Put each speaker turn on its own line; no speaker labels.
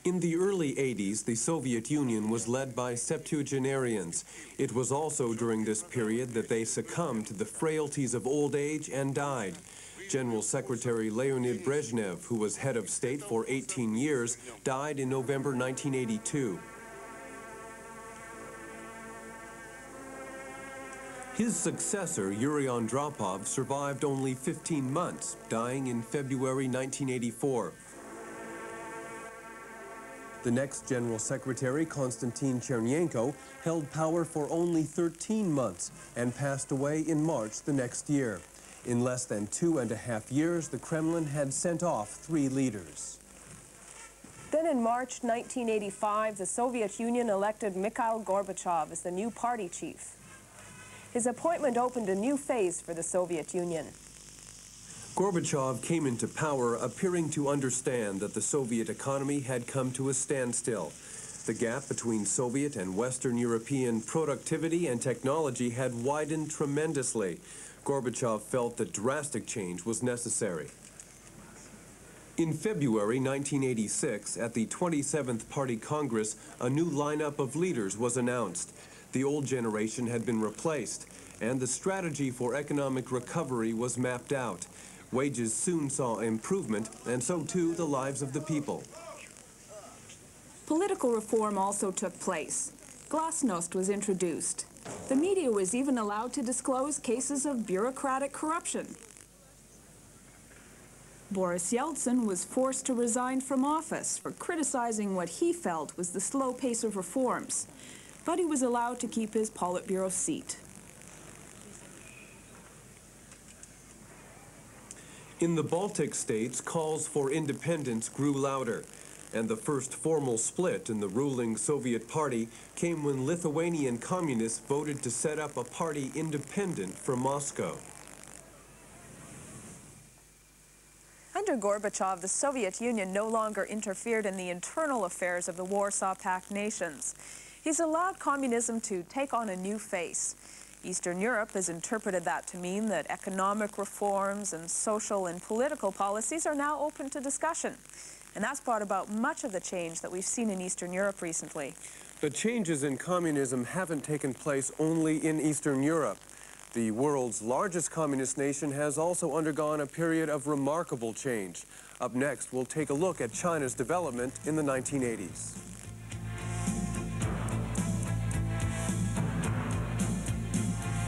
In the early 80s, the Soviet Union was led by septuagenarians. It was also during this period that they succumbed to the frailties of old age and died. General Secretary Leonid Brezhnev, who was head of state for 18 years, died in November 1982. His successor, Yuri Andropov, survived only 15 months, dying in February 1984. The next General Secretary, Konstantin Chernyenko, held power for only 13 months and passed away in March the next year. In less than 2.5 years, the Kremlin had sent off 3 leaders.
Then in March 1985, the Soviet Union elected Mikhail Gorbachev as the new party chief. His appointment opened a new phase for the Soviet Union.
Gorbachev came into power appearing to understand that the Soviet economy had come to a standstill. The gap between Soviet and Western European productivity and technology had widened tremendously. Gorbachev felt that drastic change was necessary. In February 1986, at the 27th Party Congress, a new lineup of leaders was announced. The old generation had been replaced, and the strategy for economic recovery was mapped out. Wages soon saw improvement, and so too the lives of the people.
Political reform also took place. Glasnost was introduced. The media was even allowed to disclose cases of bureaucratic corruption. Boris Yeltsin was forced to resign from office for criticizing what he felt was the slow pace of reforms, but he was allowed to keep his Politburo seat.
In the Baltic states, calls for independence grew louder, and the first formal split in the ruling Soviet party came when Lithuanian communists voted to set up a party independent from Moscow.
Under Gorbachev, the Soviet Union no longer interfered in the internal affairs of the Warsaw Pact nations. He's allowed communism to take on a new face. Eastern Europe has interpreted that to mean that economic reforms and social and political policies are now open to discussion. And that's brought about much of the change that we've seen in Eastern Europe recently.
The changes in communism haven't taken place only in Eastern Europe. The world's largest communist nation has also undergone a period of remarkable change. Up next, we'll take a look at China's development in the 1980s.